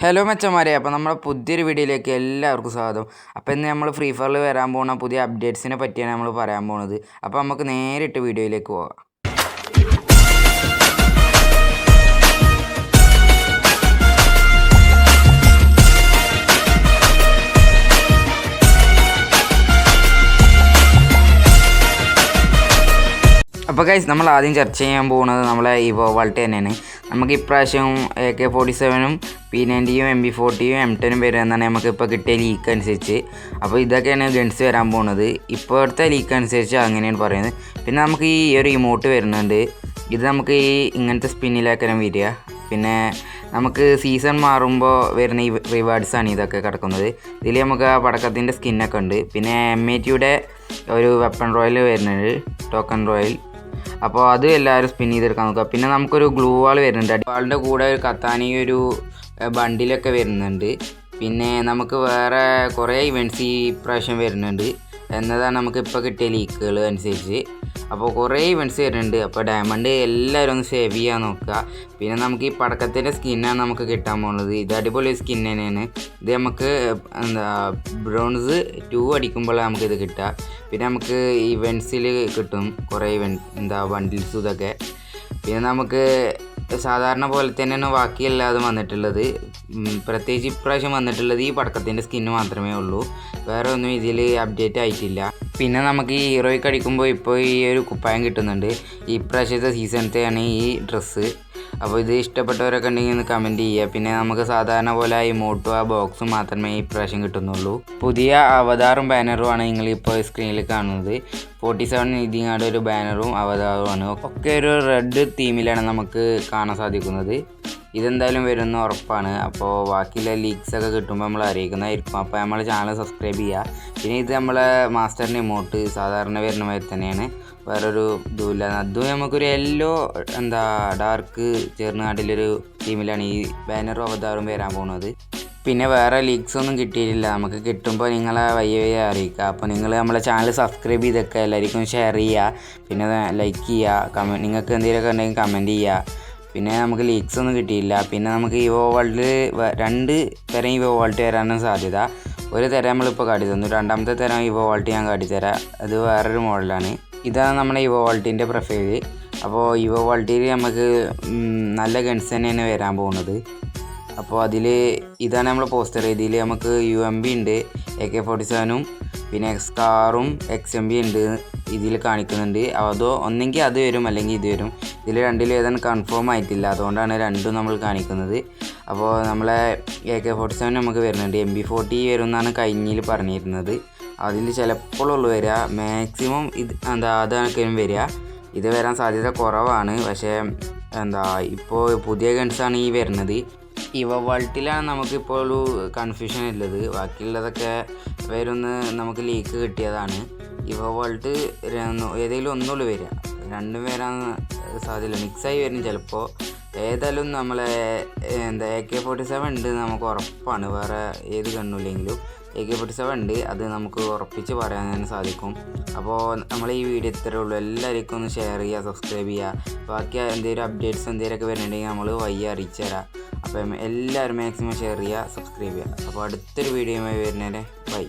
Hello മച്ചന്മാരെ, അപ്പോൾ നമ്മുടെ പുതിയൊരു വീഡിയോയിലേക്ക് എല്ലാവർക്കും സ്വാഗതം. അപ്പോൾ ഇന്ന് നമ്മൾ ഫ്രീ ഫയറിൽ വരാൻ പോകുന്ന പുതിയ അപ്ഡേറ്റ്സിനെ പറ്റിയാണ് നമ്മൾ പറയാൻ പോകുന്നത്. അപ്പോൾ നമുക്ക് നേരിട്ട് വീഡിയോയിലേക്ക് പോകാം. അപ്പോൾ ഗൈസ്, നമ്മൾ ആദ്യം ചർച്ച ചെയ്യാൻ പോകുന്നത് നമ്മളെ ഇവോൾട്ട് തന്നെയാണ്. നമുക്ക് ഇപ്രാവശ്യം AK-47 P90 MB40 M10 വരുന്നതാണ് നമുക്കിപ്പോൾ കിട്ടിയ ലീക്ക് അനുസരിച്ച്. അപ്പോൾ ഇതൊക്കെയാണ് ഗൺസ് വരാൻ പോകുന്നത്. ഇപ്പോഴത്തെ ലീക്ക് അനുസരിച്ച് അങ്ങനെയാണ് പറയുന്നത്. പിന്നെ നമുക്ക് ഈ ഒരു ഇമോട്ട് വരുന്നുണ്ട്. ഇത് നമുക്ക് ഈ ഇങ്ങനത്തെ സ്പിന്നിലേക്കാനും വരിക. പിന്നെ നമുക്ക് സീസൺ മാറുമ്പോൾ വരുന്ന ഈ റിവാർഡ്സാണ് ഇതൊക്കെ കിടക്കുന്നത്. ഇതിൽ നമുക്ക് ആ പടക്കത്തിൻ്റെ സ്കിന്നൊക്കെ ഉണ്ട്. പിന്നെ M80യുടെ ഒരു വെപ്പൺ റോയൽ വരുന്നുണ്ട്, ടോക്കൺ റോയൽ. അപ്പോൾ അത് എല്ലാവരും സ്പിൻ ചെയ്തെടുക്കാൻ നോക്കുക. പിന്നെ നമുക്കൊരു ഗ്ലൂ വാൾ വരുന്നുണ്ട്. വാളിൻ്റെ കൂടെ ഒരു കത്താനി ഒരു ബണ്ടിലൊക്കെ വരുന്നുണ്ട്. പിന്നെ നമുക്ക് വേറെ കുറേ ഇവൻറ്റ്സ് ഈ പ്രാവശ്യം വരുന്നുണ്ട് എന്നതാണ് നമുക്കിപ്പോൾ കിട്ടിയ ലീക്കുകൾ അനുസരിച്ച്. അപ്പോൾ കുറേ ഇവൻറ്റ്സ് വരുന്നുണ്ട്. അപ്പോൾ ഡയമണ്ട് എല്ലാവരും ഒന്ന് സേവ് ചെയ്യാൻ നോക്കുക. പിന്നെ നമുക്ക് ഈ പടക്കത്തിൻ്റെ സ്കിന്നാണ് നമുക്ക് കിട്ടാൻ പോകുന്നത്. ഇത് അടിപൊളി സ്കിൻ തന്നെയാണ്. ഇത് നമുക്ക് ബ്രോൺസ് 2 അടിക്കുമ്പോൾ നമുക്കിത് കിട്ടുക. പിന്നെ നമുക്ക് ഇവൻറ്റ്സിൽ കിട്ടും കുറേ ബണ്ടിൽസ് ഇതൊക്കെ. പിന്നെ നമുക്ക് സാധാരണ പോലെ തന്നെയാണ് ബാക്കിയെല്ലാതും വന്നിട്ടുള്ളത്. പ്രത്യേകിച്ച് ഇപ്രാവശ്യം വന്നിട്ടുള്ളത് ഈ പടക്കത്തിൻ്റെ സ്കിന്ന് മാത്രമേ ഉള്ളൂ. വേറെ ഒന്നും ഇതിൽ അപ്ഡേറ്റ് ആയിട്ടില്ല. പിന്നെ നമുക്ക് ഈ ഹീറോയ്ക്ക് അടിക്കുമ്പോൾ ഇപ്പോൾ ഈ ഒരു കുപ്പായം കിട്ടുന്നുണ്ട്. ഈ പ്രാവശ്യത്തെ സീസണത്തെയാണ് ഈ ഡ്രസ്സ്. അപ്പോൾ ഇത് ഇഷ്ടപ്പെട്ടവരൊക്കെ ഉണ്ടെങ്കിൽ ഒന്ന് കമൻറ്റ് ചെയ്യുക. പിന്നെ നമുക്ക് സാധാരണ പോലെ ഈ മോട്ടോ ആ ബോക്സും മാത്രമേ ഈ പ്രാവശ്യം കിട്ടുന്നുള്ളൂ. പുതിയ അവതാറും ബാനറുമാണ് നിങ്ങളിപ്പോൾ സ്ക്രീനിൽ കാണുന്നത്. 47 നിധിങ്ങാട് ഒരു ബാനറും അവതാറുമാണ്. ഒക്കെ ഒരു റെഡ് തീമിലാണ് നമുക്ക് കാണാൻ സാധിക്കുന്നത്. ഇതെന്തായാലും വരുന്ന ഉറപ്പാണ്. അപ്പോൾ ബാക്കിയുള്ള ലീക്സൊക്കെ കിട്ടുമ്പോൾ നമ്മൾ അറിയിക്കുന്നതായിരിക്കും. അപ്പോൾ നമ്മൾ ചാനൽ സബ്സ്ക്രൈബ് ചെയ്യുക. പിന്നെ ഇത് നമ്മളെ മാസ്റ്ററിൻ്റെ ഇമോട്ട് സാധാരണ വരുന്ന മാതിരി തന്നെയാണ്, വേറൊരു ഇതുമില്ല. അതും നമുക്കൊരു യെല്ലോ ഡാർക്ക് ചേർന്നാട്ടിലൊരു തീമിലാണ് ഈ ബാനറും അവതാറും വരാൻ പോകുന്നത്. പിന്നെ വേറെ ലീക്സ് ഒന്നും കിട്ടിയിട്ടില്ല. നമുക്ക് കിട്ടുമ്പോൾ നിങ്ങളെ വയ്യ അറിയിക്കുക. അപ്പോൾ നിങ്ങൾ നമ്മളെ ചാനൽ സബ്സ്ക്രൈബ് ചെയ്തൊക്കെ എല്ലാവർക്കും ഷെയർ ചെയ്യുക. പിന്നെ ലൈക്ക് ചെയ്യുക. നിങ്ങൾക്ക് എന്തെങ്കിലുമൊക്കെ ഉണ്ടെങ്കിൽ കമൻറ്റ് ചെയ്യുക. പിന്നെ നമുക്ക് ലീക്സ് ഒന്നും കിട്ടിയില്ല. പിന്നെ നമുക്ക് ഇവോൾട്ടിൽ 2 തരം ഇവോൾട്ട് വരാനും സാധ്യത. ഒരു തരം നമ്മളിപ്പോൾ കാട്ടിത്തന്നു. രണ്ടാമത്തെ തരം ഇവോൾട്ട് ഞാൻ കാട്ടിത്തരാം. അത് വേറൊരു മോഡലാണ്. ഇതാണ് നമ്മുടെ ഇവോൾട്ടിൻ്റെ പ്രൊഫൈല്. അപ്പോൾ ഇവോൾട്ടിൽ നമുക്ക് നല്ല ഗൺസ് തന്നെയാണ് വരാൻ പോകുന്നത്. അപ്പോൾ ഇതാണ് നമ്മൾ പോസ്റ്റർ. ഇതിൽ നമുക്ക് UMP ഉണ്ട്, AK-47 പിന്നെ സ്കാറും XMB ഉണ്ട് ഇതിൽ കാണിക്കുന്നുണ്ട്. അതോ ഒന്നെങ്കിൽ അത് വരും അല്ലെങ്കിൽ ഇത് വരും. ഇതിൽ രണ്ടിലും ഏതാണ് കൺഫേം ആയിട്ടില്ല, അതുകൊണ്ടാണ് രണ്ടും നമ്മൾ കാണിക്കുന്നത്. അപ്പോൾ നമ്മളെ AK-47 നമുക്ക് വരുന്നുണ്ട്. MB40 വരും എന്നാണ് കഴിഞ്ഞിൽ പറഞ്ഞിരുന്നത്. അതിൽ ചിലപ്പോഴുള്ളൂ വരിക, മാക്സിമം അതൊക്കെയും വരിക. ഇത് വരാൻ സാധ്യത കുറവാണ്. പക്ഷേ ഇപ്പോൾ പുതിയ ഗൺസാണ് ഈ വരുന്നത്. ഇവോൾട്ടിലാണ് നമുക്കിപ്പോൾ ഒരു കൺഫ്യൂഷൻ ഉള്ളത്. ബാക്കിയുള്ളതൊക്കെ വരുമെന്ന് നമുക്ക് ലീക്ക് കിട്ടിയതാണ്. ഇവോൾട്ട് ഏതെങ്കിലും ഒന്നുള്ളൂ വരിക, രണ്ടും വരാൻ സാധ്യതയില്ല. മിക്സായി വരും ചിലപ്പോൾ. ഏതായാലും നമ്മളെ AK-47 ഉണ്ട് നമുക്ക് ഉറപ്പാണ്. വേറെ ഏത് ഗണ്ണുമില്ലെങ്കിലും AK-47 ഉണ്ട്, അത് നമുക്ക് ഉറപ്പിച്ച് പറയാൻ തന്നെ സാധിക്കും. അപ്പോൾ നമ്മൾ ഈ വീഡിയോ ഇത്രയേ ഉള്ളൂ. എല്ലാവർക്കും ഒന്ന് ഷെയർ ചെയ്യുക, സബ്സ്ക്രൈബ് ചെയ്യുക. ബാക്കി എന്തെങ്കിലും അപ്ഡേറ്റ്സ് എന്തെങ്കിലുമൊക്കെ വരുന്നുണ്ടെങ്കിൽ നമ്മൾ അറിയിച്ചു തരാം. അപ്പം എല്ലാവരും മാക്സിമം ഷെയർ ചെയ്യുക, സബ്സ്ക്രൈബ് ചെയ്യുക. അപ്പോൾ അടുത്തൊരു വീഡിയോയുമായി വരുന്നതിനെ ബൈ.